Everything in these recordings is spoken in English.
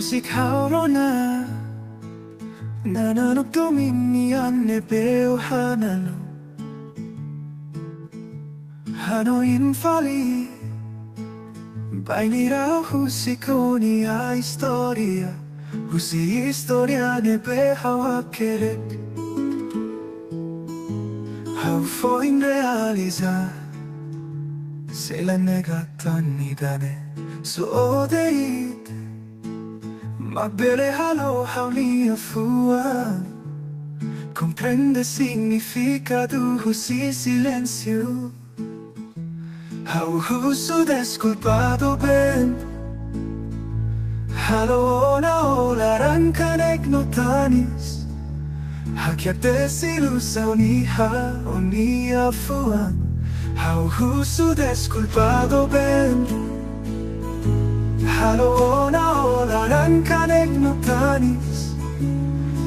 Musik haurona Nananok dominian nebeo hanalo Hano infali Bainira husikoni a historia Husi historia nebe hawa kerek How for in realizar Se la negatan idane So odeit Magbere halo haulia fuan Comprende significado husi silencio How husu desculpado ben Halo ona olaran kanek notanis Hakiak desilusa uniha unia fuan How husu desculpado ben Halo ona olaran kanek notanis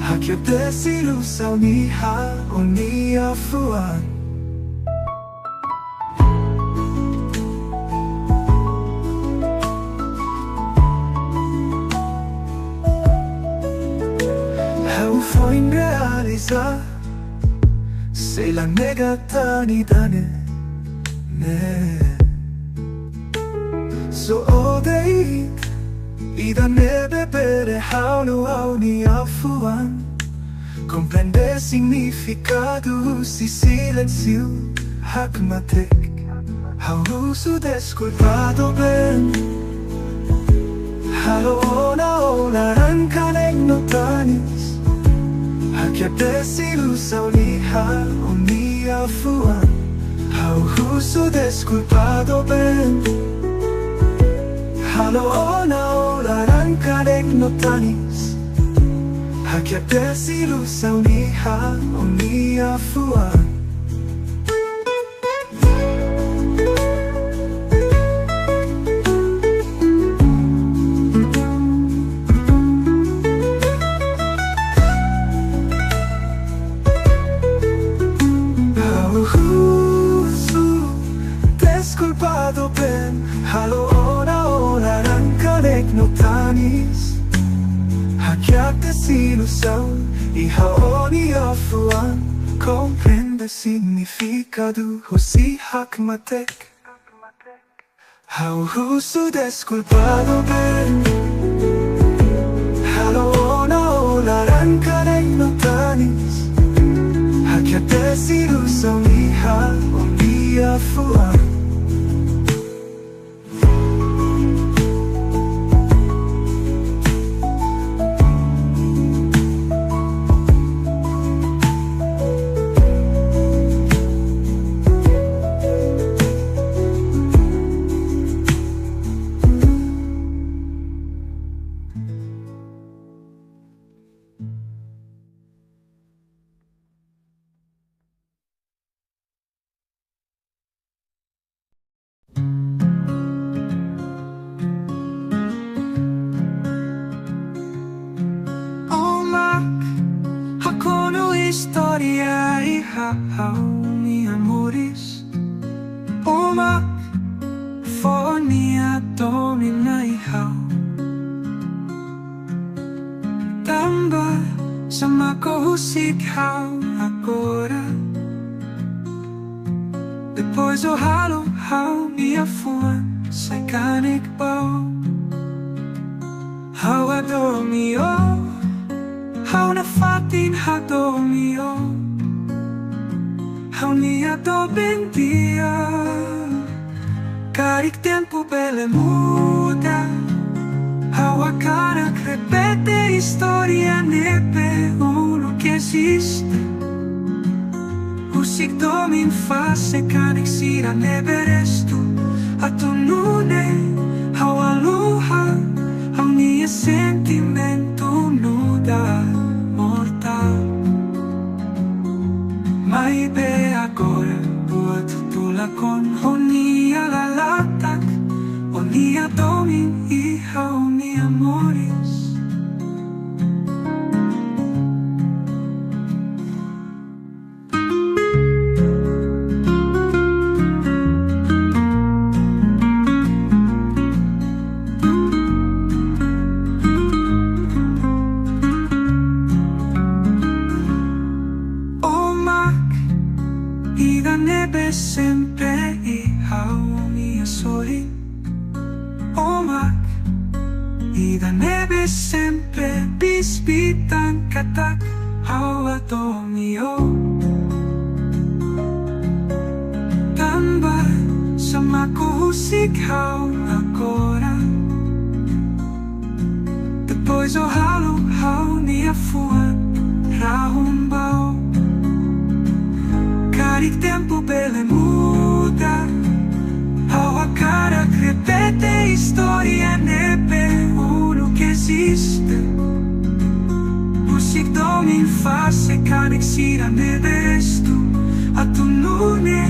Hakiak desilusa uniha unia fuan Foi in realizar Se la negatanidane ne So odeit Ida nebe bere haulu auni afuan Comprende significado si silencio Hakmatek Hausu desculpado ben Halo ona olaran kanek notanis Hakiak desilusa uniha unia fuan How husu desculpado ben Halo ona olaran kanek notanis Hakiak desilusa uniha unia fuan Desculpado ben Halo ona olaran kanek notanis Hakiak desilusão E haoni afuan Comprende significado Husi hakmatek How husu desculpado ben Halo ona olaran kanek notanis Hakiak desilusão E haoni afuan Historia e mi amores Uma fonia domina e hau Tamba sama ko husik hau agora Depois o halo hau mi afuan Sai kanek bau Hau adomio Hau na fatin hadomio Hau ni adobentia Carik tempo bele muda Hau a cara que repete historia nebe uno que existe Usik domin face carik sira nebe restu Atunune Hau aluha Hau ni sentimento nuda Mai be agora buat tula con honia la latak Honia domin e hauni amores da nebe sempre ihaw niya sorry omak. I da nebe sempre bispitan katak hawa tomio. Tamba sama kusik haw agora. Depois o halo haw niya fuan rahum bao. Cari tempo bele muda. Haw a cara que repete história nebe uno que existe. Musik domin face kanexira nebestu. A tu nune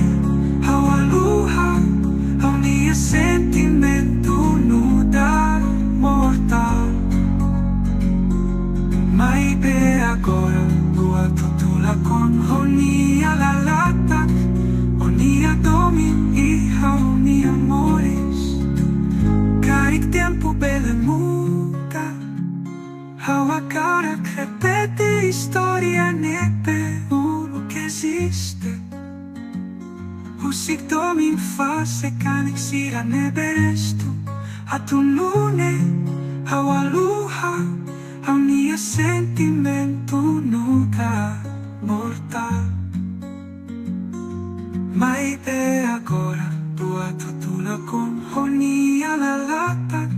haw a luha. Haw nia sentimento nuda mortal. Mai be agora Gua tutula con honia la lata. Honia domin ihaw ni amores. Caric tempo bele muda. Haw a cara que repete história nebe uno que existe. Musik domin face kanexira neberestu. A tu nune haw a luha. Haw nia sentimento nuda mortal. Mai be agora Tua tutula con honia la latak.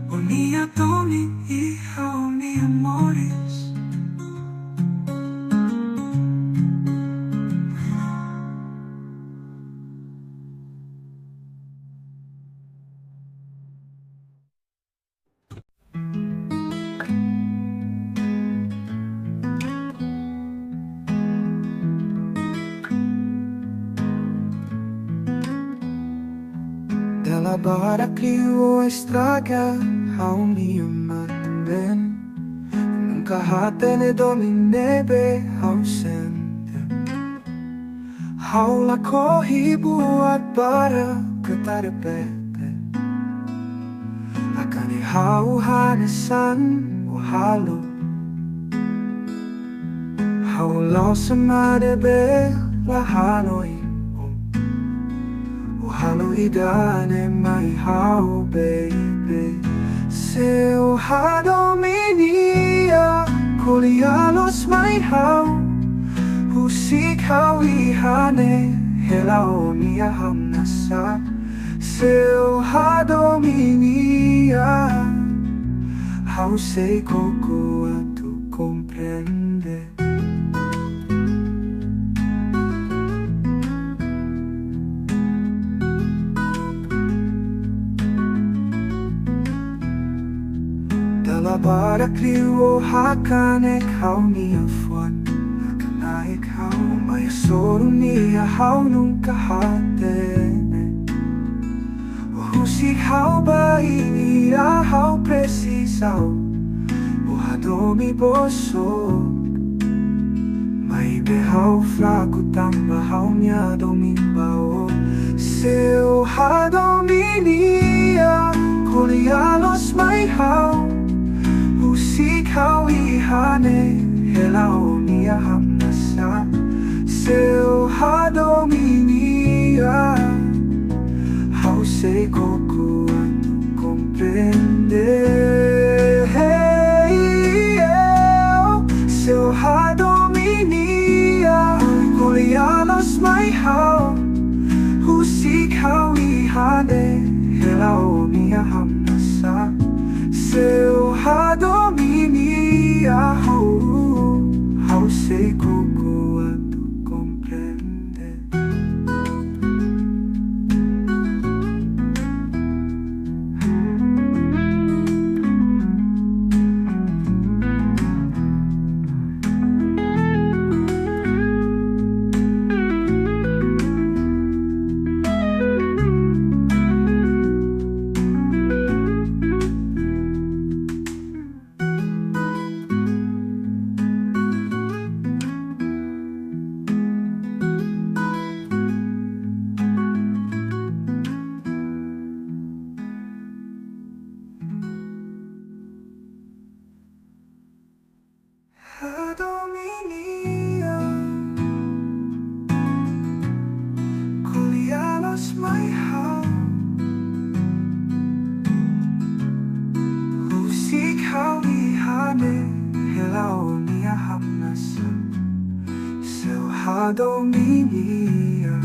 Honia domin ihaw ni amores. Dala barak o estraga haw niya manden. Nunca hatene dominebe haw sende. Haw la kohi buat bara ketarepete. Akani haw hanesan o halo. Haw law samadebe la hanoi. Halo idane mai haw baby. Seu hadominia Kolialos mai haw. Musik haw ihane Helao niya hamnasa. Seu hadominia Haw sei koko a tu comprende. Dala barak o hakanek haw niya fuan. Hakanaik haw may soro niya haw nunca hatene. O husik haw bainiya haw precisaw. O hadomi bosok. May behaw fraco tamba haw niya dominbao. Seu hadominia Kolialos may haw. Musik haw ihane Helao niya hamnasa. Seu hadominia Haw sei koko a tu comprende. Seu hadominia Kolialos may haw. Musik haw ihane Helao niya hamnasa. Seu hadominia Haw sei koko a tu comprende. Obrigado minha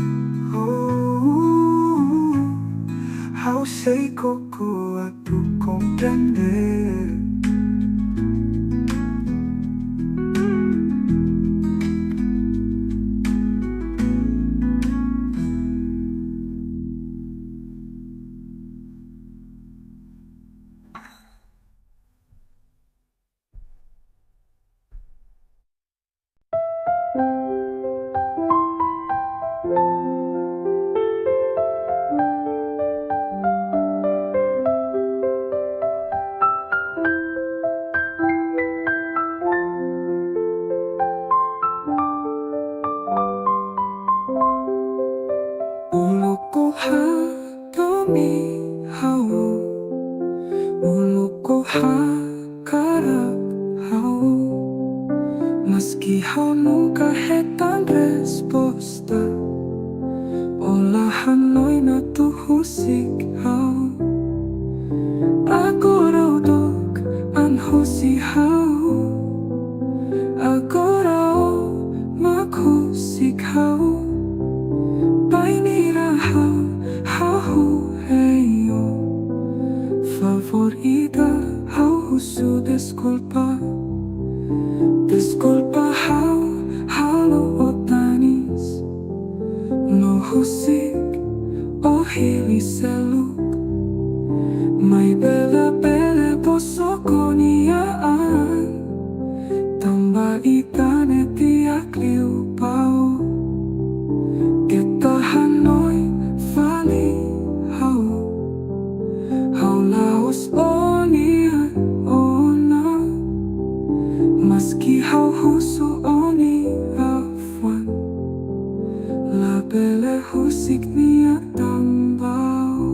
How sei coco a tu comprender Uluku hatomi hau Uluku hakarap hau Meski hau nunca hetan resposta Olahan noi na tu husik hau Agora udok an husi hau Agora o maghusik hau Hau heyo favorita hau husu desculpa halo otanis no husik o hili seluk may bela posokoniaan tamba itane tiak liu pao Hanoi fali hau laos onian ona Maski hau husu oni afwan Labele husik niat tambao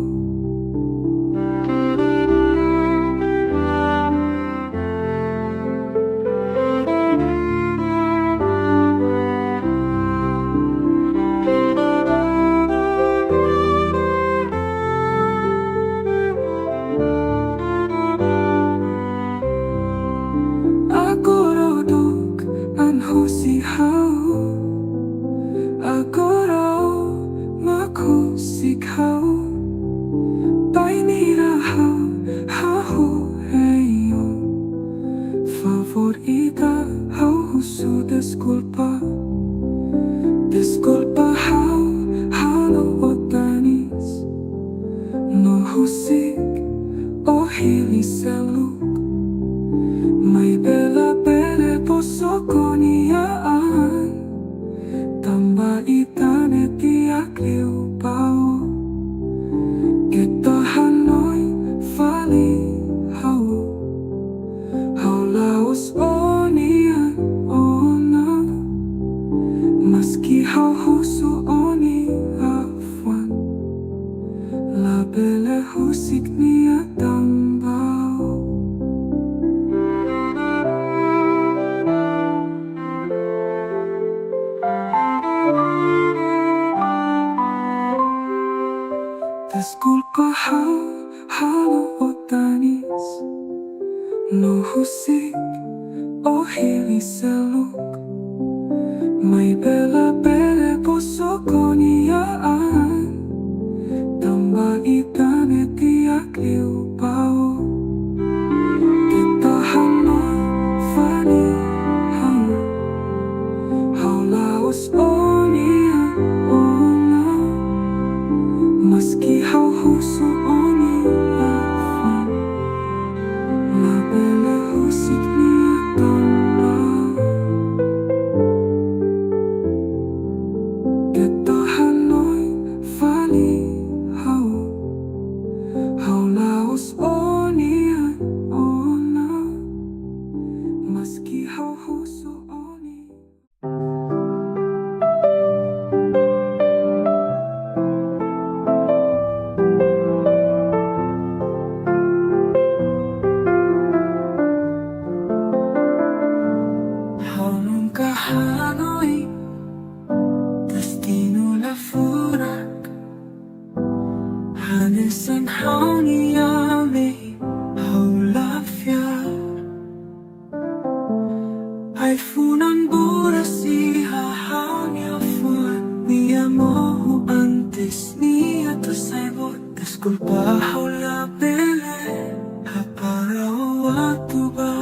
Agora o maghusik hau Painira hau heyo Favorita hau husu desculpa halo otanis No husik o hili seluk May bela posokoniaan Tamba itane tiak liu pao Kita Hanoi fali hau laos onian ona Maski hau husu oni afwan Labele husik niat tambao Desculpa halo otanis No husik o hili seluk May bela posokoniaan Tamba itane tiak liu pao Kita Hanoi fali hau laos onian ona Meski hau husu oni afwan Labele husik niat tambao Kita Hanoi fali hau laos onian ona Meski hau husu oni Hanoi, destino la furak Hanesan hau niyame, hau lafyar Ay funan burasi hau niya Disculpa la pele para Toba.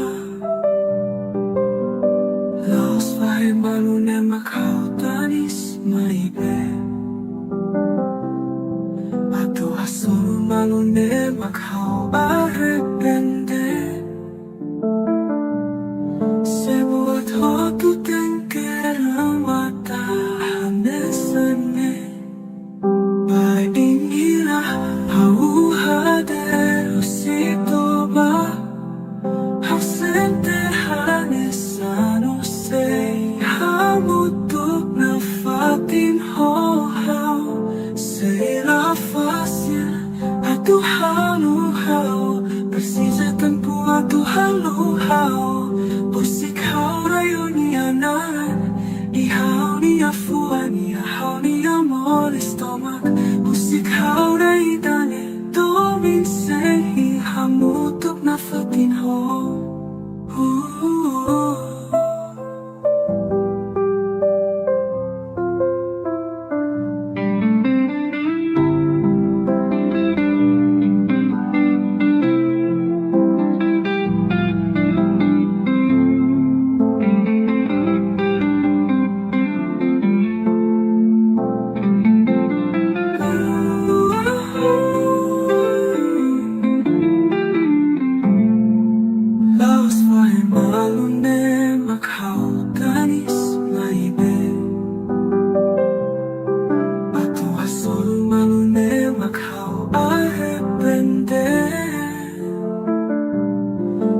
Los bahay malune makau tanis maibe. Atu asuru malune makau arrepende. Sebuat hotu tengkera mata hanesane. Baingira hau hader si Toba. Hau sente hanesano sei hamutuk na fatin ho hau. Sei la fácil atu halu hau. Precisa tempo atu halu hau. Musik hau rayon yanan. Ihau ni afua ni hau ni amor estómago. Musik hau raidane domin sei hamutuk na fatin ho.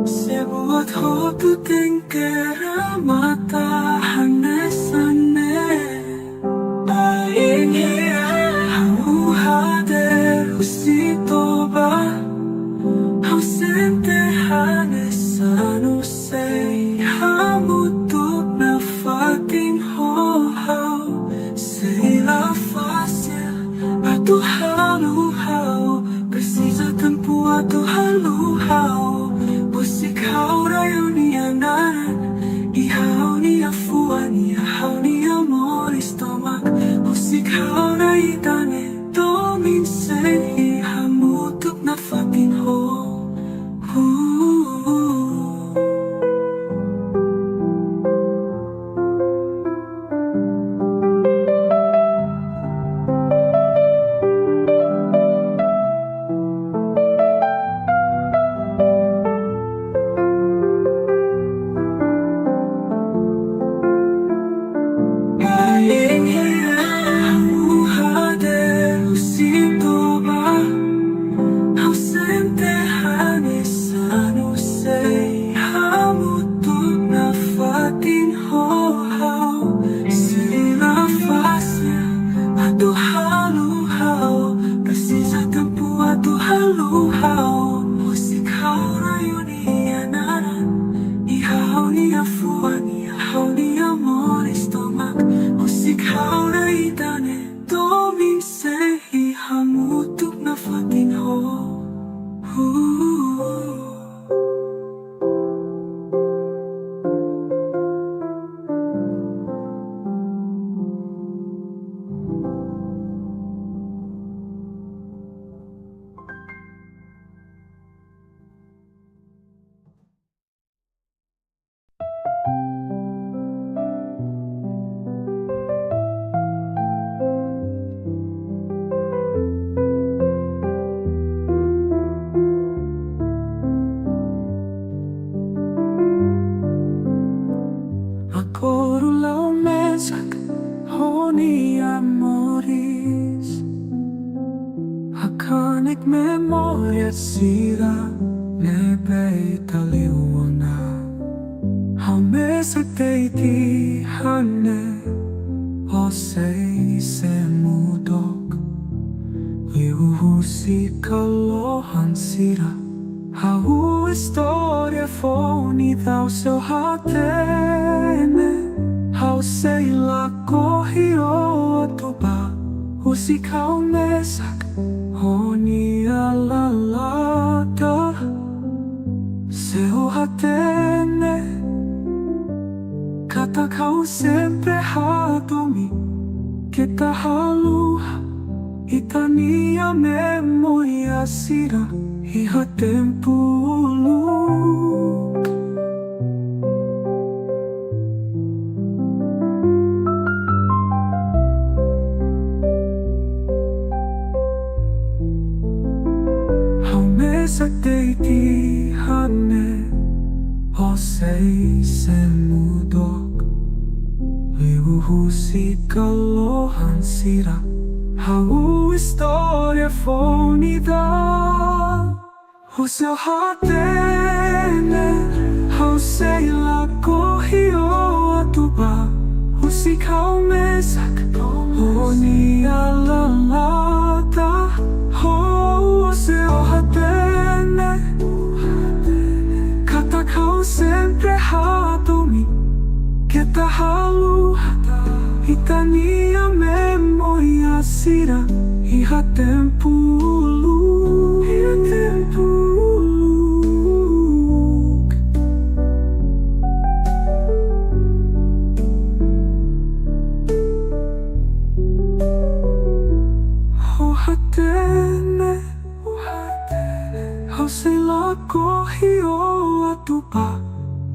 Sebuat hotu tengkera mata hanesane. Baingira hau hader si Toba. Hau sente hanesano sei hamutuk na fatin ho hau. Sei la fácil atu halu hau. Precisa tempo atu halu hau. Musik hau rayon yanan. Ihau ni afua ni hau ni amor estómago. Musik hau raidane domin sei hamutuk na fatin ho. Memoria sira nebe taliwana. Hamesa teiti hane osei se mudok. Liuhusi kalohan sira. Hau história founi thau seu hatene. Hau sei la kohiro Toba. Husi kau mesak Honi alalata Seu hatene. Kata kau sempre hatumi. Kita haluha Itania memoria sira iha tempuluk. Haume sakdeiti hane Hosei semudok Liuhusi kalohan sira Hau historia fonida Hoseo hatene Hosei la kohio atuba Husi kau mesak Honi alalata Hoseo hatene Kata kau sempre hatomi Kita halu Itania memoria sira iha tempuluk. Iha tempuluk. Ho hatene Ho se la kohio atupa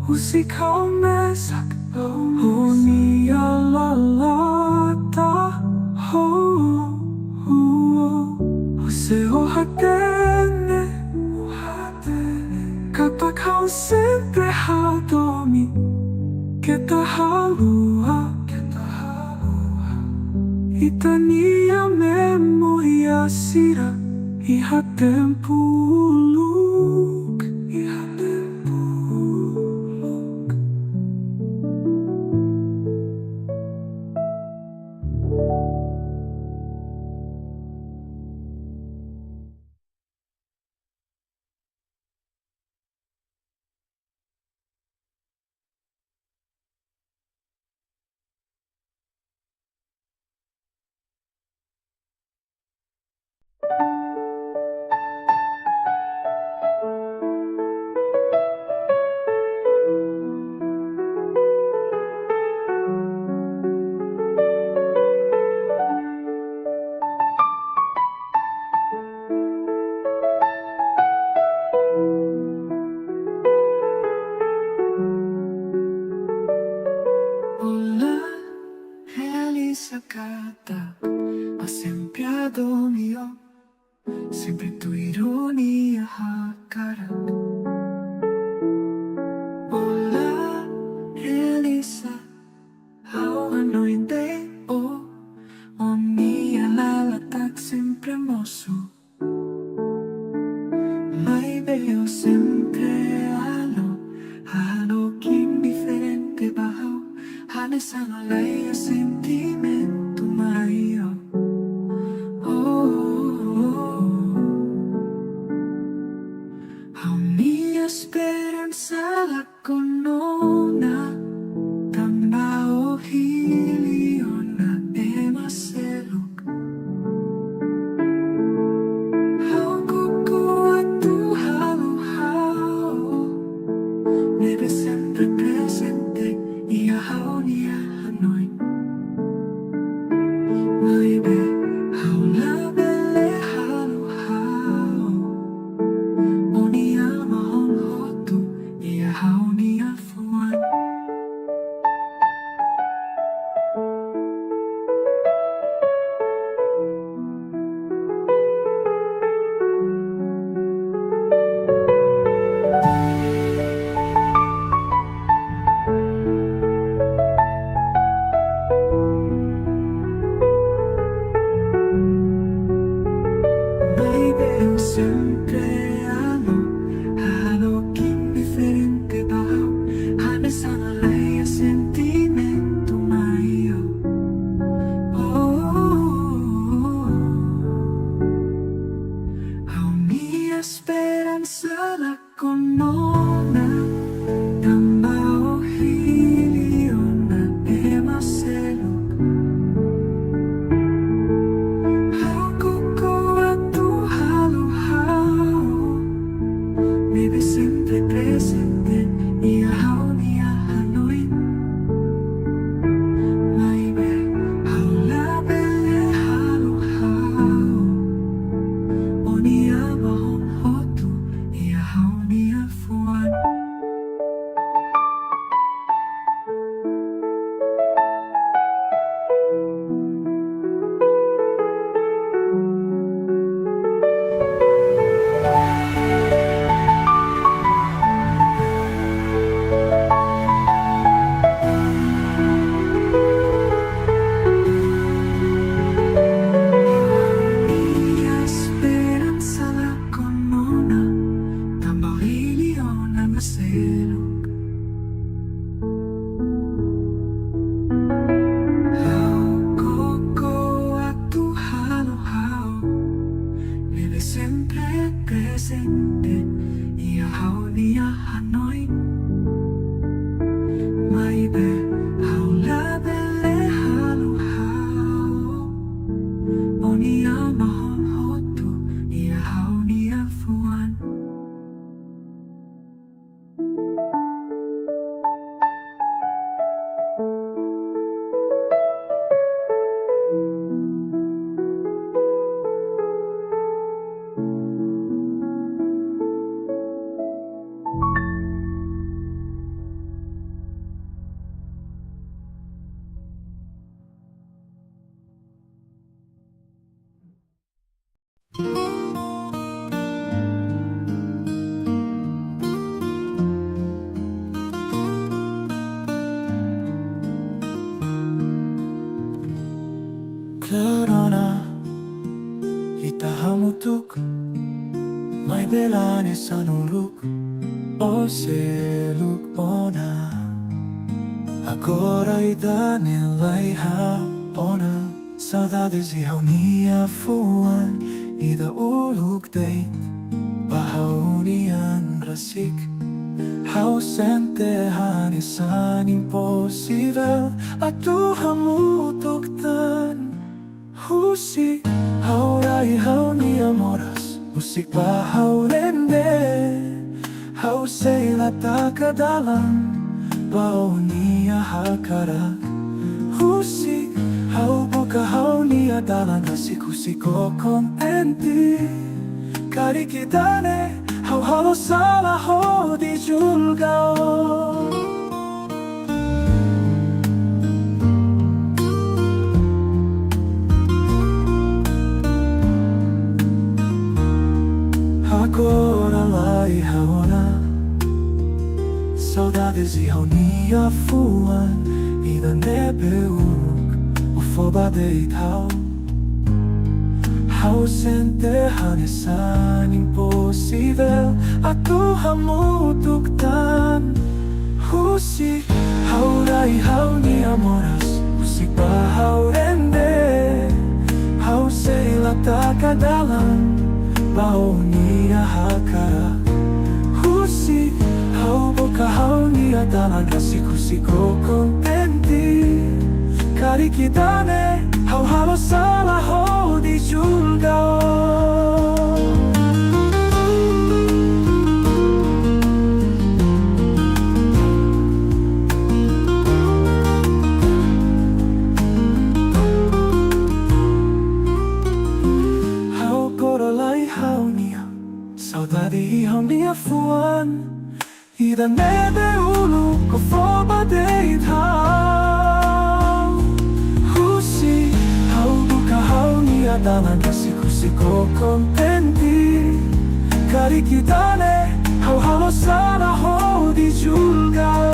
Husi kau mesak Ho ni alalata Ho se o hatene Kata kau sempre hatomi Kita halua Itania memoria sira iha tempuluk. Iha tempuluk. Sacata, ha sempre mio, sempre tu ironia hakarak. Hola, Elisa, how anointe o mia lalatak sempre mosso. Mai veo sempre halo kim diferente bajo. Hanesan alaya sentimento maio. A minha esperança la conona Tamba o hiliona ema seluk. Hau kuku atu halu hau Nebe sempre presente Ia hau nia hanoi Naibe hau la bele halu hau Oni ama hon hotu Ia hau nia foun. Baby, eu sempre halo kim diferente bajo. Hanesan alaya sentimento maio. A minha esperança la conona Tamba o hiliona ema seluk. Hau kuku atu halu hau Clarona itahamutuk may belane sa nuluk o seluk pona. Agora idanilay hapona. Saudades e reunia foun ida uluk day bahaunian rasik. Ausente hanisan impossível atuhamutuktan. Musik haurai haunia moras musik bahaurende. Hausei lataka dalam baunia hakarak. Musik hau buka haunia dalam nasikusiko kontenti. Kari kitane hau halo salah ho di julgao. Agora lá e raona saudades e reunia foun e da nebeuk o foba deitau. Ausente hanesan impossível atuhamutuktan. Musik haurai haunia moras musik bahaurende. Hausei lataka dalam baunia hakara. Musik hau buka haunia dalam nasikusiko kontenti. Kari kitane hau halo salah ho di julgao. Hau korolai haunia saudade e reunia foun e da neve ulu ko foba deitau. Musik hau buka haunia dalam nasikusiko kontenti. Kari kitane hau halo salah ho di julgao.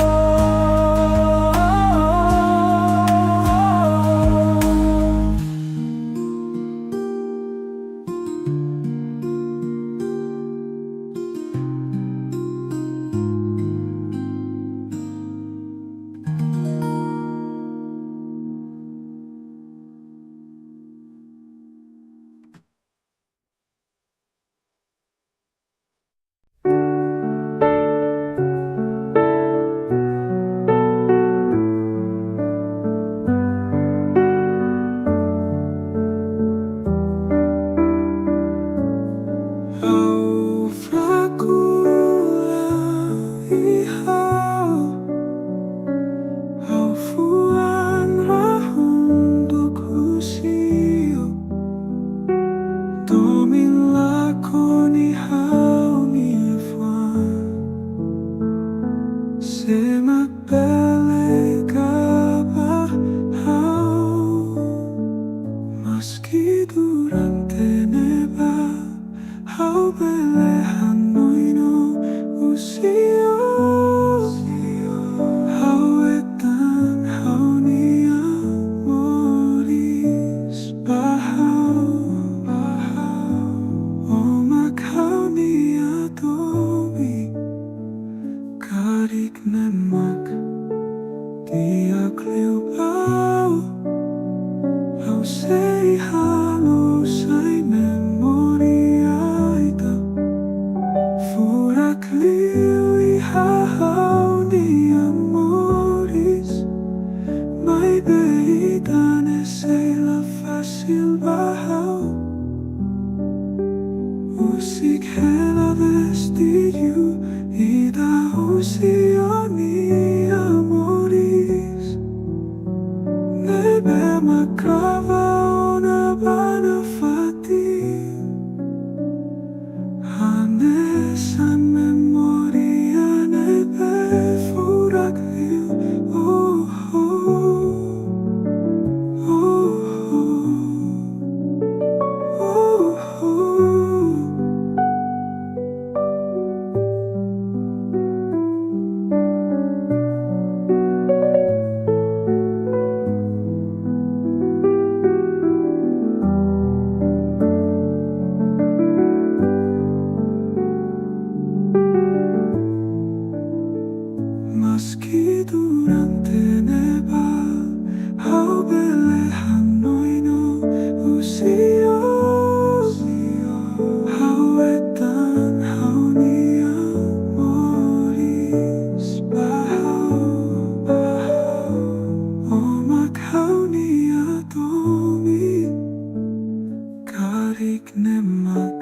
nemak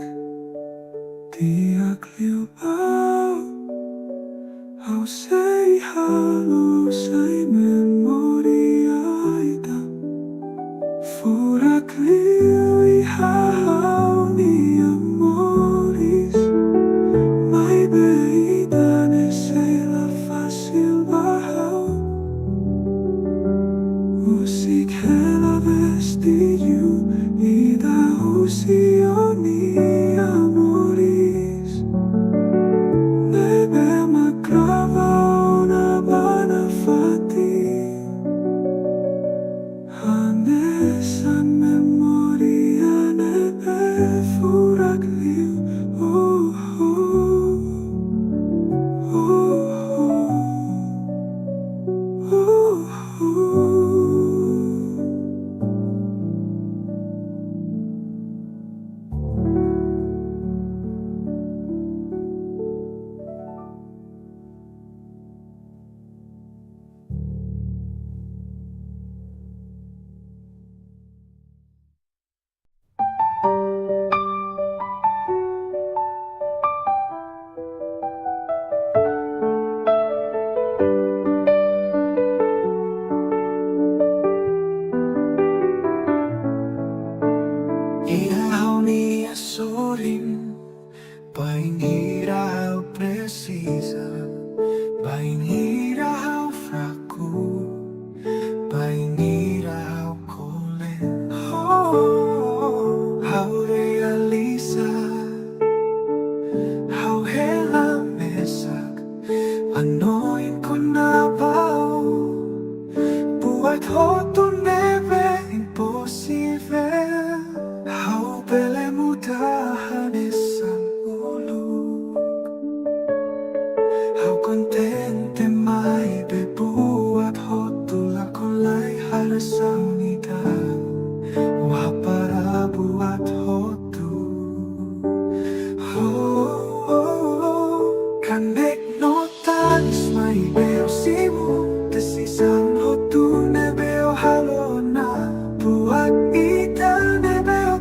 tiak liu au au say halo say memoria ita furak liu ihau ni amores mai beida sei la fácil bahau Musik hela vestígio e da usioni amores Nebe macrava una bana fati Anessa memoria nebe furak liu Sorin, painira precisa, painira fraco, painira colen. Oh, how realiza, how hela mesak, anoin ko na bao, buat hotu nebe imposible. How pele mudahan isang ulog How contente mai bebuat hotul akolay halasang ikan Wa para buat hotu Kanek notas may beo simu Desisang hotu nebeo halona Buat ita nebeo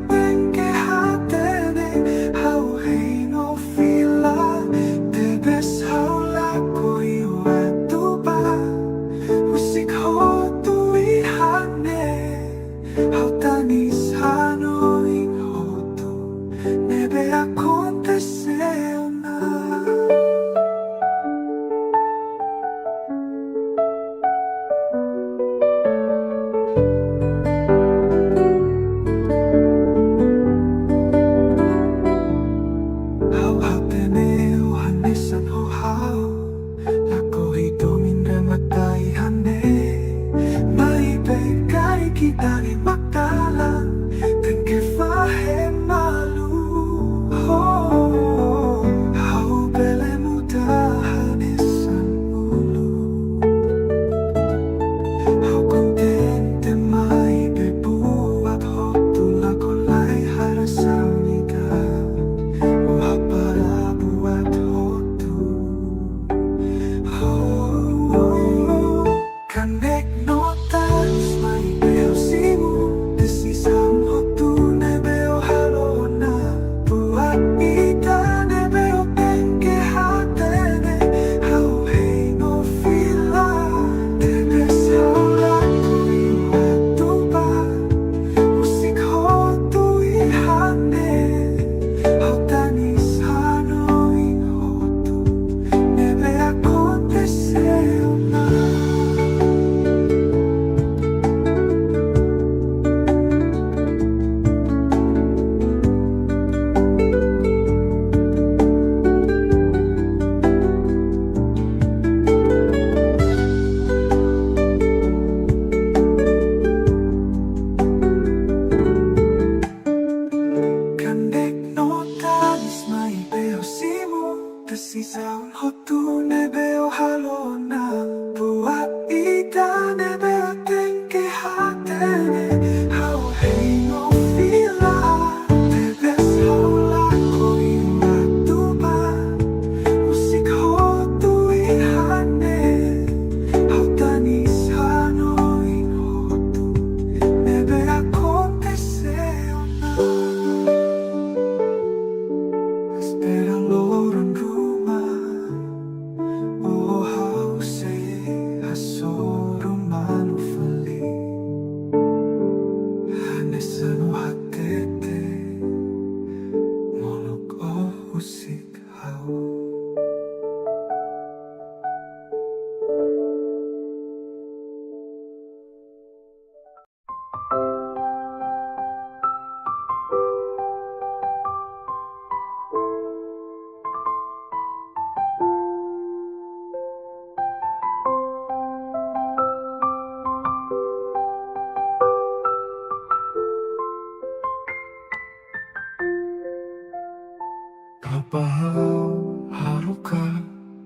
Papahau haruka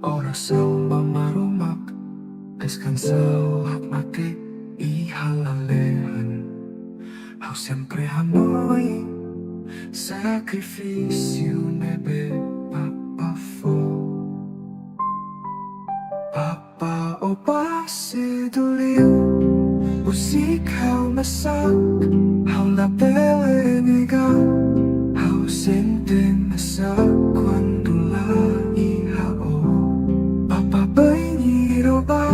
oras samba marumak descansado mati ihalalehan. Hau sempre Hanoi sacrifício nebe papafo. Papa o passe do liu musik hau masak hau la pele nega hau sente masak quando la ihao. Papa bayi roba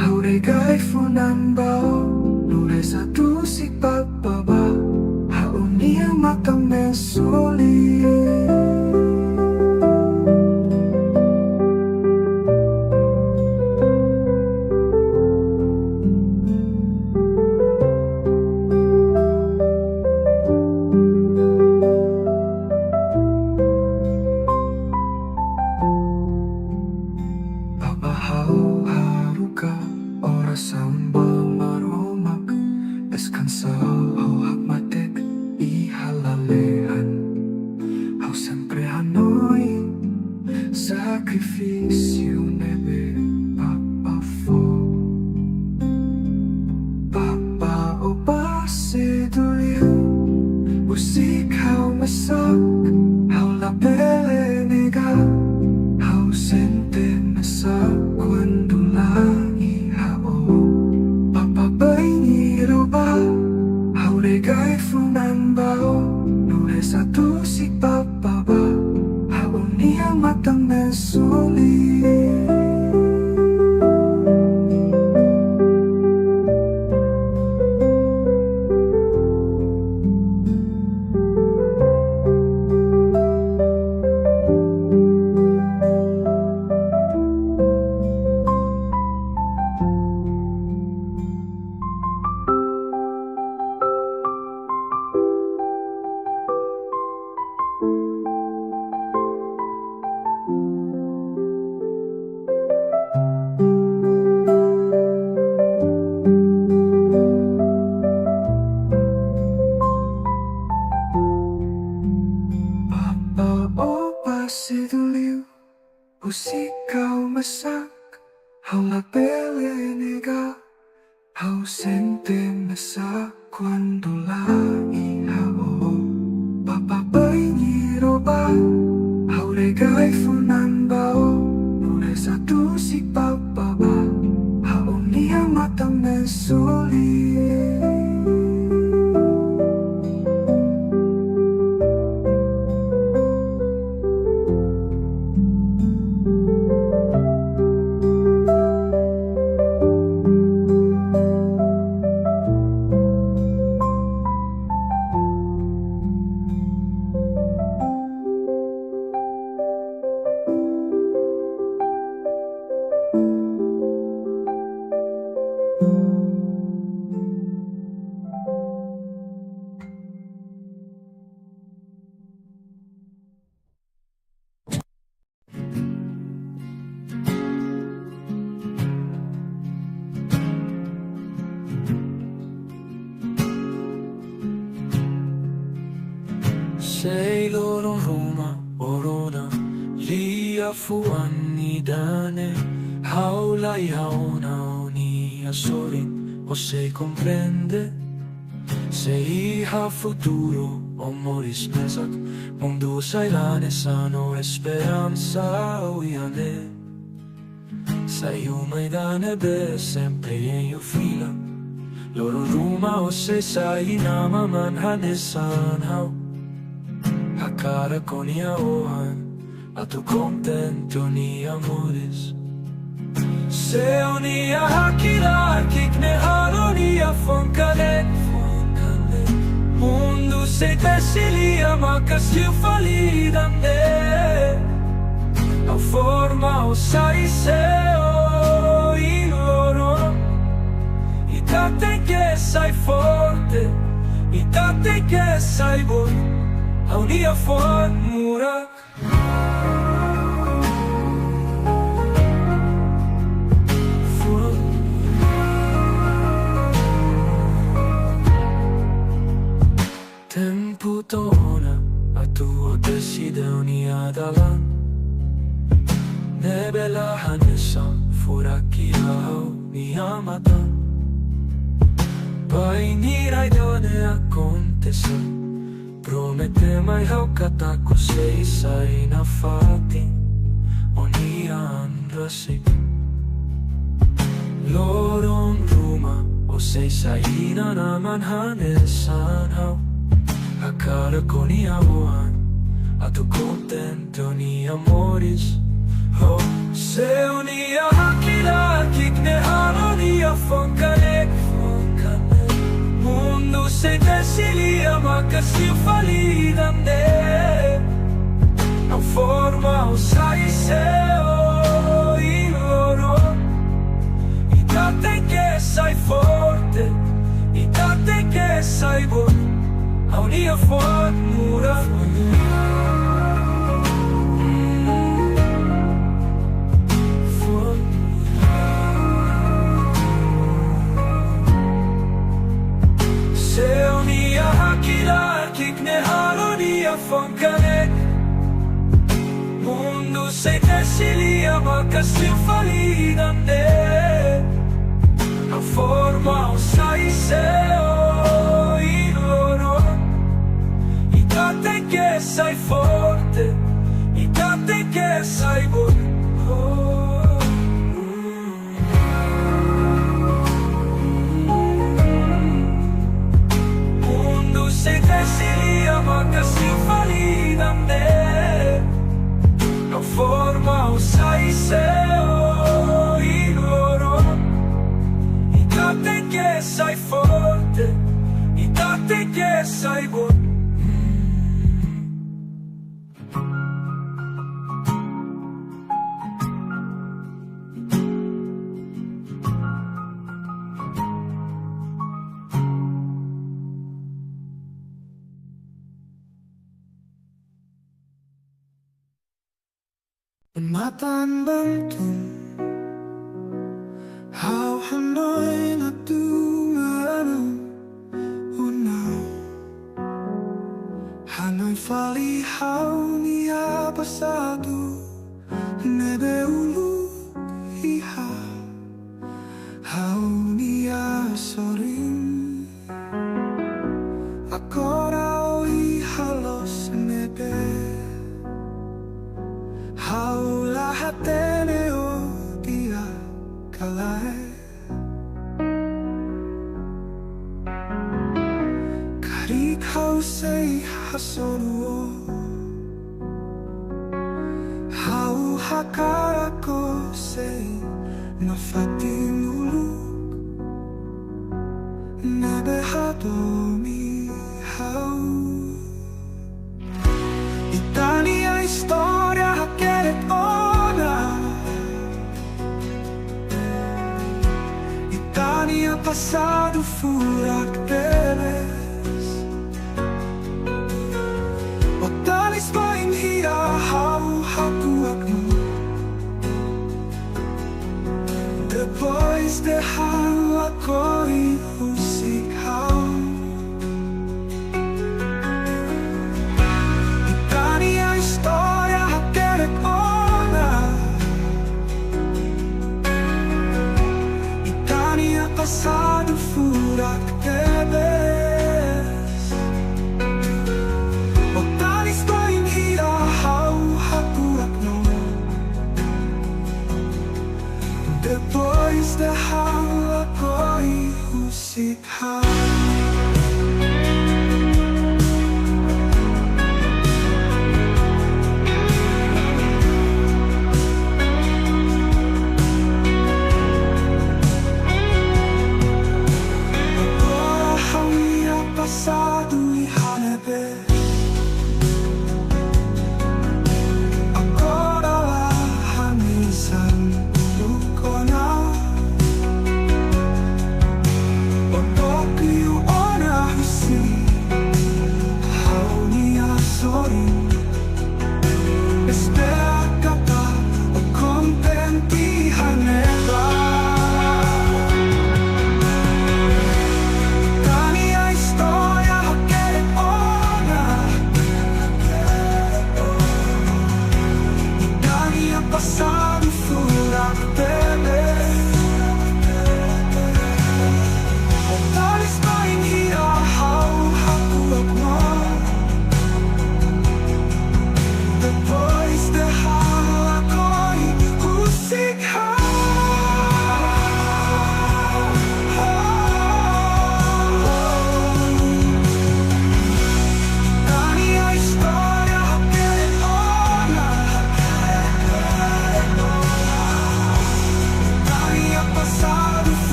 hau regai funan bao nure satu si papa ba hau nia matang mesuli. Papahau haruka oras samba maromak descansado hakmatek ihalalehan. Hau sempre Hanoi sacrifício nebe papafo. Papa o passe do liu musik hau masak hau la pele nega hau sente masak quando la ihao. Papa bayi roba hau regai funan bao nure satu si papa ba hau nia matang mesuli. Musik kau masak hau la pele nega hau sente masak quando la ihao. Papa bayi roba hau regai funan bao nure satu si papa ba hau nia matang mesuli. Sei loro Roma, Orona, lia fuani dane, haula yaona oni asorin, você comprende? Sei ha futuro, omoris mesak, mundo sai lane sano esperanza oiane. Sai uma idane be sempre em fila, loro Roma você sai na manhane sanhau. Cara con ia ohan, a tu contento ni amores. Se unia hakila, kikne haronia fonkale. Mundo se tesilia, macas tiu falidande. A forma o sai seo in loro. Itate che sai forte, itate che sai voi. Aunia fon murak tempo tona atu decideu ni adalan nebelahan sa furakiao ni amatan painirai done acontecer promete mai haukat aku seisai na fatin oni andrasik lorong rumah o seisai na naman hanesan hau akala ko ni awan atu contento ni amores oh seu ni hakila kikne halo ni afonkanek mundo se desilia makasi falidande não forma o sai seu iloro e tate que sai forte e tate que sai bom a unia forte mura seu nia hakilar kikne halo nia fonkanek mundo se desilia makasi falidande a forma o sai seu iloro e tate que sai forte e tate que sai bom se desilia makasi falidande não forma o sai seu iloro e tate que sai forte e tate que sai bom Matan bangtun How Hanoi na tungaran Unaw Hanoi fali how niya pasado Nebe ulu iha How niya sorin Akora o ihalos nebe How lahat teneo dia kalay Karik how say hasonuo How hakarako say nafatinuluk Nebehadomi how Itania historia hackeret ona Itania passado furak deles Otalis pain hia hau hakuak mo Depois de hau akoi usik hau História hackeret ona Itania passado furak deles Otalis pain hia hau hakuak no Depois de hau akoi usik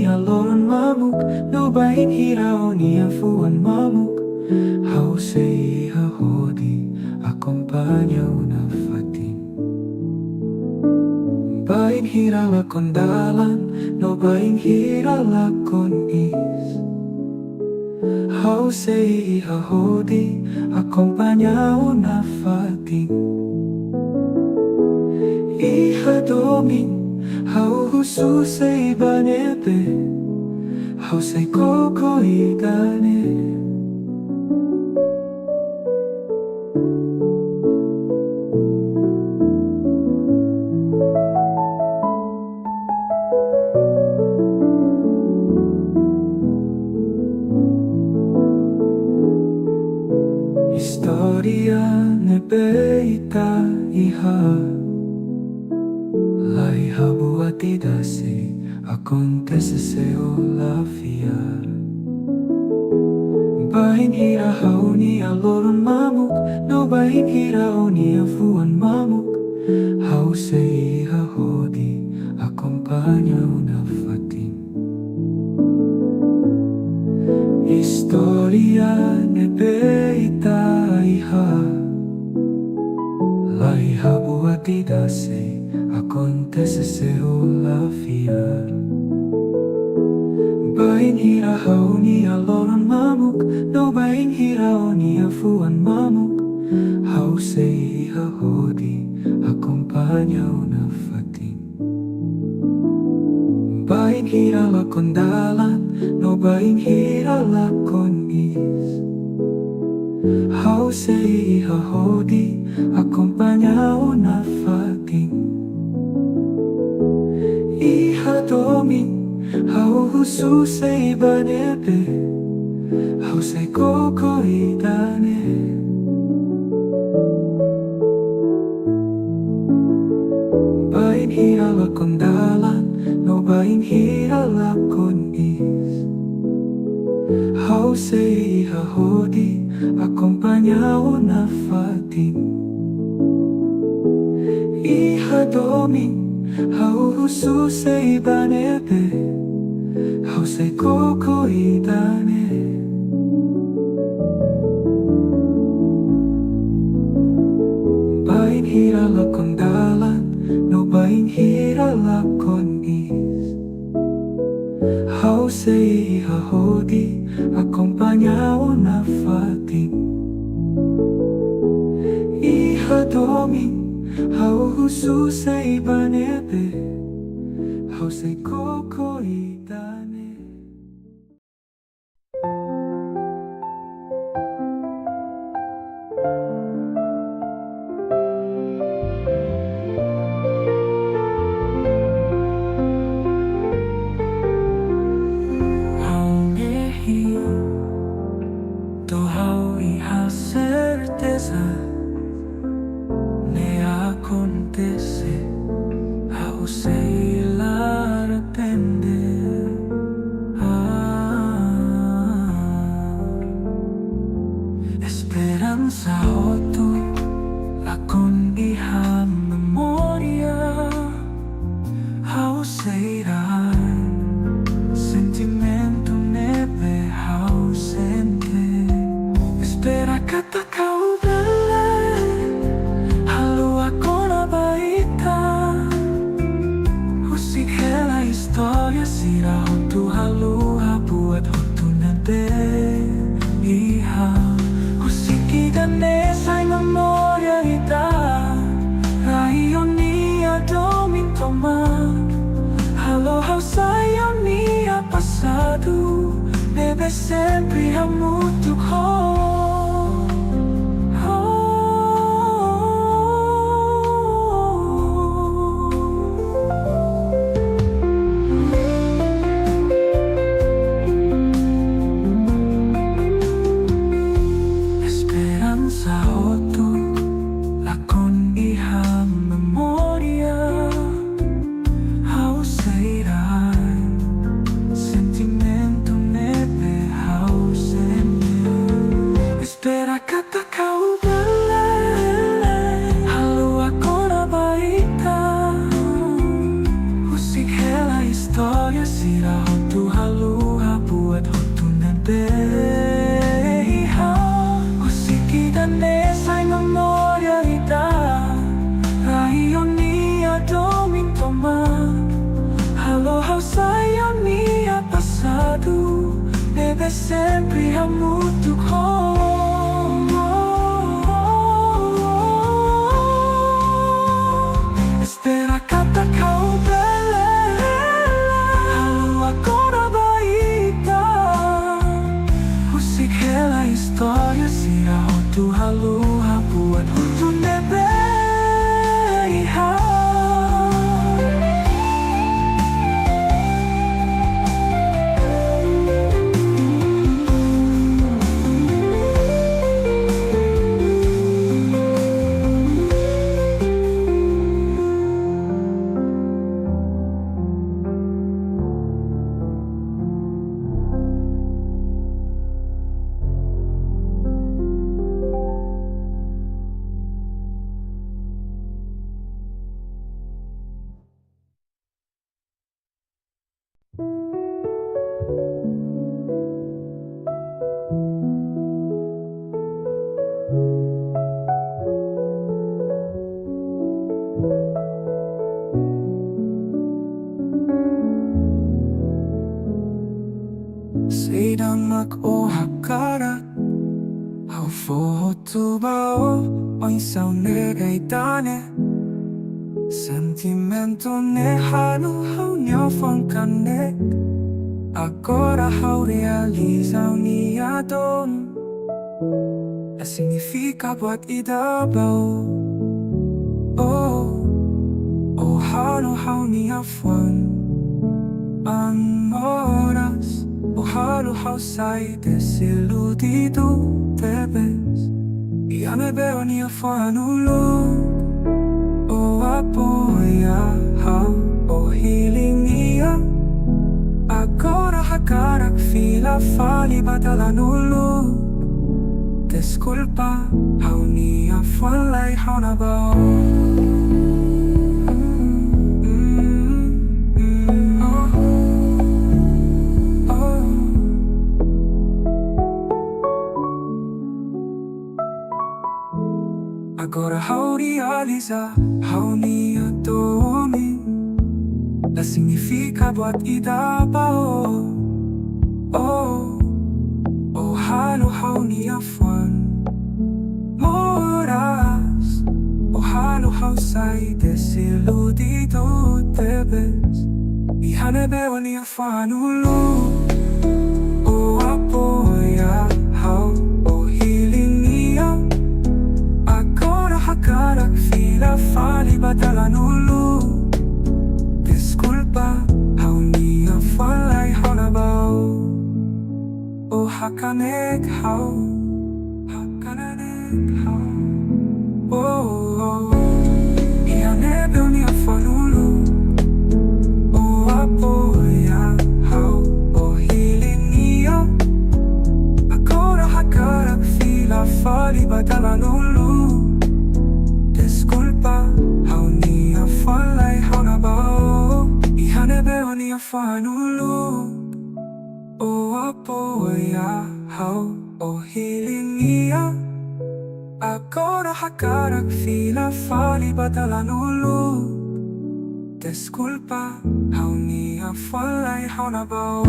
ni aloran mamuk, no bain hirao ni afuan mamuk. Hau sei hahodi, acompaña una fatin. Bain hira lakon dalan, no bain hira lakon is. Hau sei hahodi, acompaña una fatin. Iha domin, hau husu sei banebe, hau sei koko idane. Historia nebeita iha la hija buatida se acontece se la fiar. Bain hira hauni aloran mamuk, no bain hira oni afuan mamuk. Hau sei hahodi, acompaña una fatin. Historia nebeita iha la hija buatida se acontece se la fiar. Bain hira hauni aloran mamuk, no bain hira oni afuan mamuk. Hau sei hahodi, acompaña una fatin. Bain hira lakon dalan, no bain hira lakon is. Hau sei hahodi, acompaña una fatin. Iha domin, hau husu sei banebe, hau sei koko idane. Bain hira lakon dalan, no bain hira lakon is. Hau sei hahodi, acompaña una fatin. Iha domin, hau husu sei banebe, hau sei koko idane. Bain hira lakon dalan, no bain hira lakon is. Hau sei hahodi, acompaña una fatin. Iha domin, hau husu sei banebe, hau sei koko idane. Esperanza hotu, lakon iha memoria. Hau seiran, sentimento nebe hau sente. Espera kata kau dalam, halu aku na baita. Musik hela historia sira hotu halu buat hotu nebe iha. Danesa in memoria ita, raionia domintoma. Halo hau saionia passado, bebe sempre amutuk ho. Sentimento nebe hau sende. UNTUK Espera kata kau bela halu agora baita Musik hela história sia hotu halu buat hotu nebe Sedang mag-ohakarat Hau fo Toba oin sao negaitane Sentimento ne hanu hau niafankanek Agora hau realiza uniadon Significa buat idabaw Oh hanu hau niafwan An oras O halo hau sai desiludido debes Ya me veo ni afanulo O apoia hau o hilingia Agora hakarak fila fali badala nulo Desculpa hau ni afalay hau na bao Agora hau realiza, hau niadomin La significa buat idabao Oh halo hau niafwan Moras Oh halo hau sai desiludido debes Ihane bewa niafwan ulu Oh apoia hau oh hilingia Hakarak fila fali badala nulo Desculpa hau ni afalay hau na bao O hakanek hau Ihane beo ni afanulo O apoia hau o hilingia Agora hakarak fila fali badala nulo Desculpa, hau ni afalay hau na bao Ihane beo ni afanulo O apoia hau o hilingia Agora hakarak fila fali badala nulo Desculpa, hau ni afalay hau na bao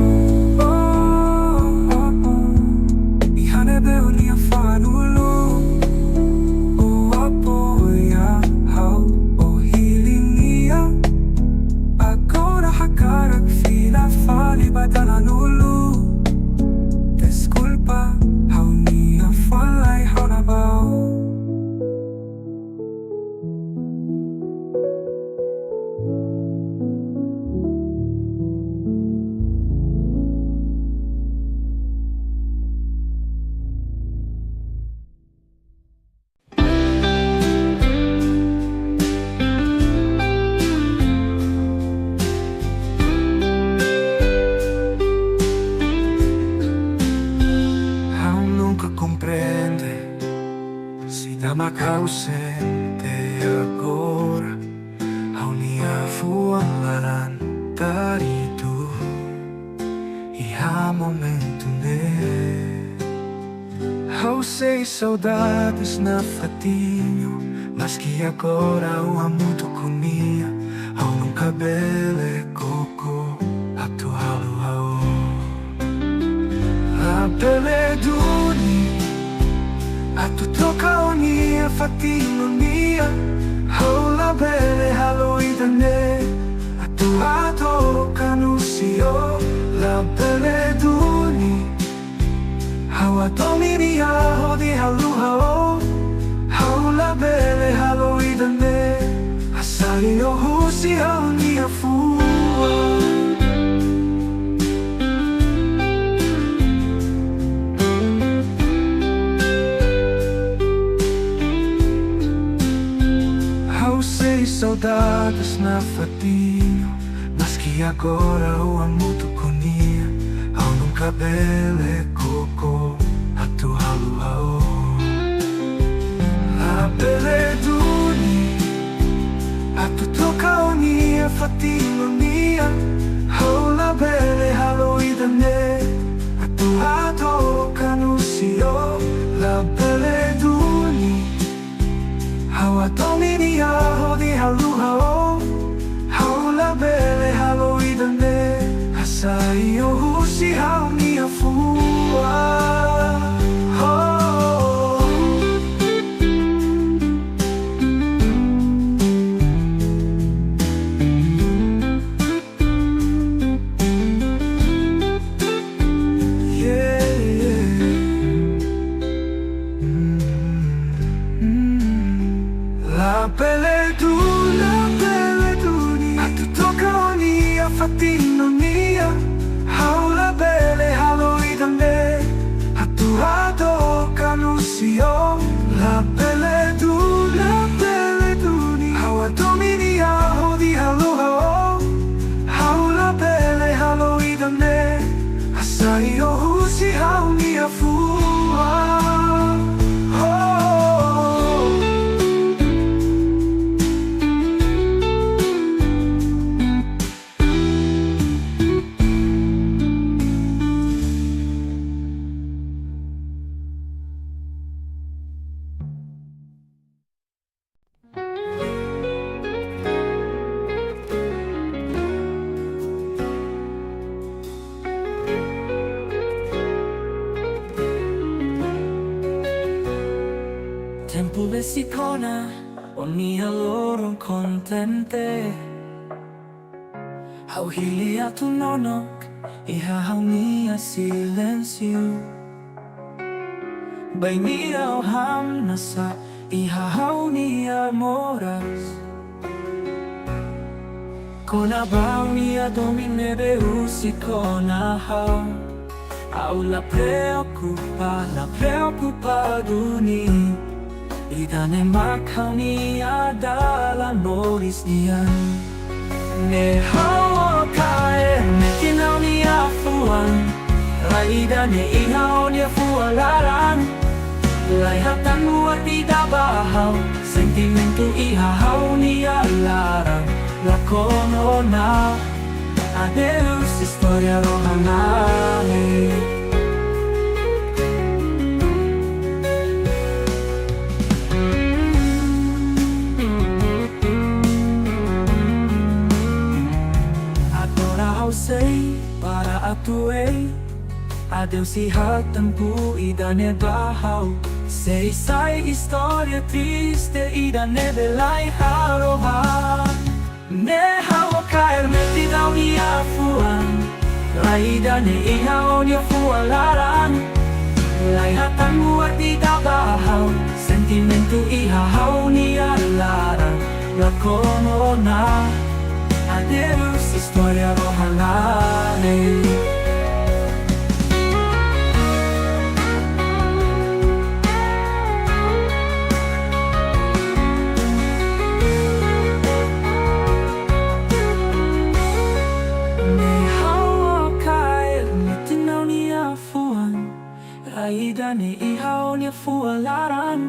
Ihane beo ni afanulo O apoia hau o hilingia Agora hakarak fila fali badala nulo Desculpa, hau ni afalay hau na bao Dama ausente agora Hau ni afuangaran darito E há momento ne Hau sei saudades na fatinho Mas que agora o amuto conia Hau nunca bele coco Atu halu hau peleduni atutokaonia fatinonia haula bele haloidane atuato kanusio la peleduni hawa dominia hodi haluhao haula bele haloidane asari ohusi haunia fua saudades na fatinho, mas que agora o amutuconia ao nunca bele coco a tu haluao a beleduni a tu tocaonia fatinonia haula bele haloidane a tu atocanusio la beleduni hawa dominia hodi haluhao haula bele haloidane hasai ohusi haunia fua fatinonia haula bele haloidane atuado canusio la beleduni hawa dominia hodi haluhao haula bele haloidane asai ohusi haunia fua Sicona onia loro contente hau hili atu nonok iha haunia silencio bainia o ham nasa iha haunia moras kona baunia domine beusi kona hau au la preocupado-ni idane makaunia dala noris nian ne hao kae metinaunia fuan laidane ihaonia fualaran laihatan muat idabahau sentimentu ihahaunia larang lakonona adeus historia rohanane sei para atuei adeus iha tempo idane bahau sei sai história triste idane belai haroha ne hao kaer metidau ia fuan laidane iha onia fualaran laihatan muat idabahau sentimentu iha haunia larang lakonona adeus historia rohanane ne hao kae metinaunia fuan laidane ihaonia fualaran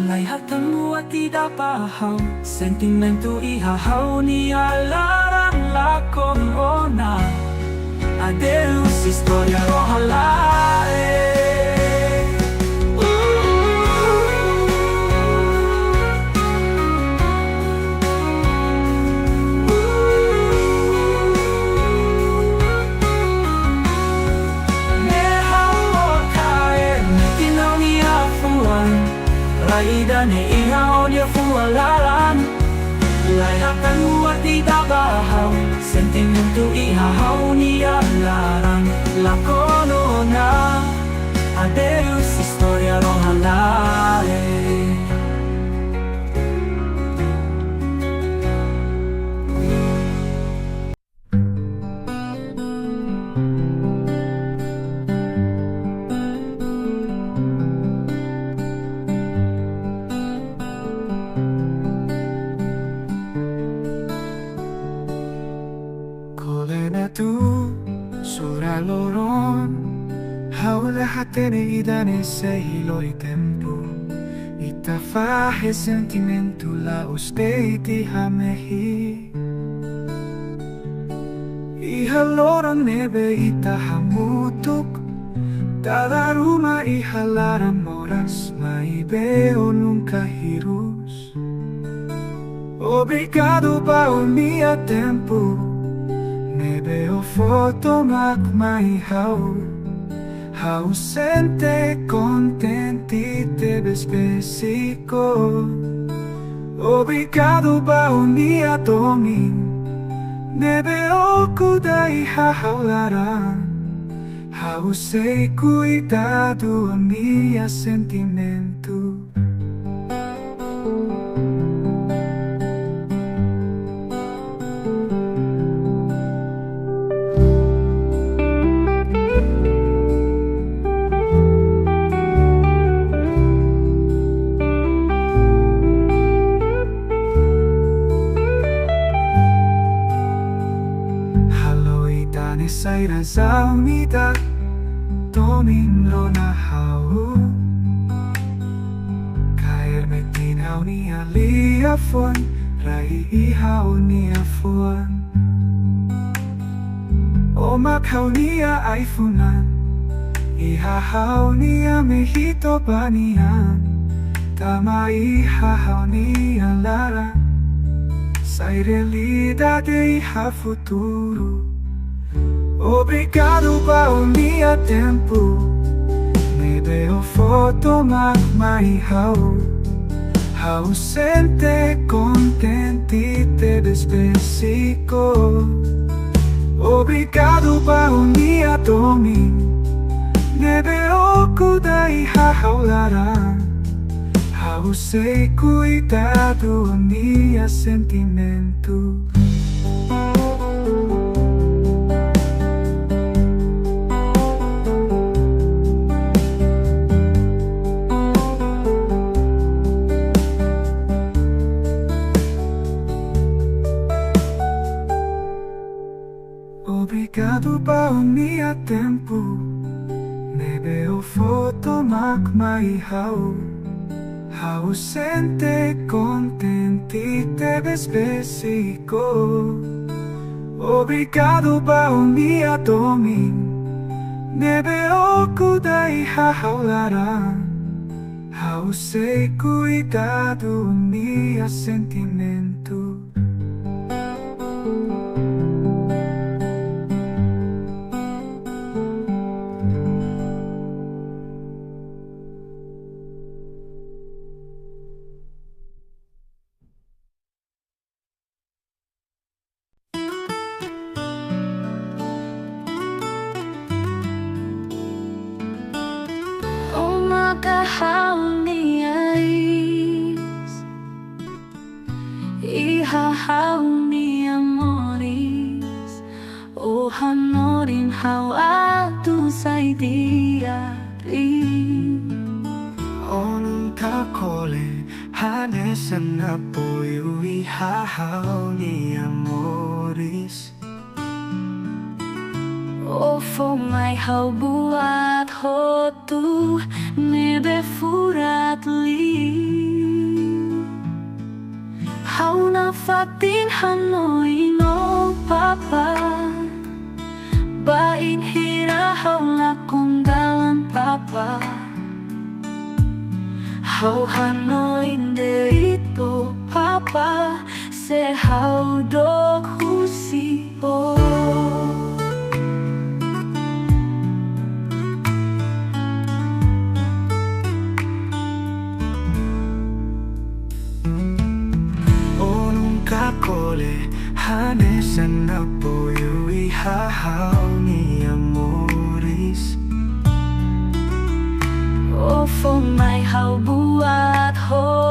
laihatan muat idabahau sentimentu ihahaunia larang lakonona adeus historia rohanane ne hao idane ihao dia fualaran Layakan buat itabahau Sentimentu ihao niya larang Lakono na Adeus historia rohanare Sura loron Haula hatene idane se hiloi tempo Itafahe sentimentu la uspeiti hamehi Iha loron nebe ita hamutuk Dala rumah iha laran moras Maibeo nunca hirus Obrigado bao mia tempo Nebeo foto mak mai hau sente contenti te bespesico Obrigado ba unia domin Nebeo kudai haulara Hau sei cuidado a mia sentimento Saira zaumida Domin rona hau Kair metin hau ni alia fuan Rai ihau ni afuan Omak hau ni aifunan Iha hau ni mehito banian Tama iha hau ni lara Sai realidade iha futuro Obrigado bao mia tempo Nebeo foto mak mai Hau sente contenti te despesico Obrigado bao mia domin Nebeo kudai haulara Hau sei cuidado a mia sentimento Obrigado bao mia tempo Nebeo foto mak mai Hau sente contenti te bespesico Obrigado bao mia domin Nebeo kudai haulara Hau sei cuidado mia sentimento Hau ni amores O hanorin hau atu sai diari Onung kakole hanesan apoyo ihahau ni amores O foun mai hau buat hotu nebe furat li Hau na fatin hanoi no papa Bain hira hau lakong dalan papa Hau hanoi de ito papa Se hau dok husi o kole hanesan na po yu ihahaw ni amoris O foun mai hau buat ho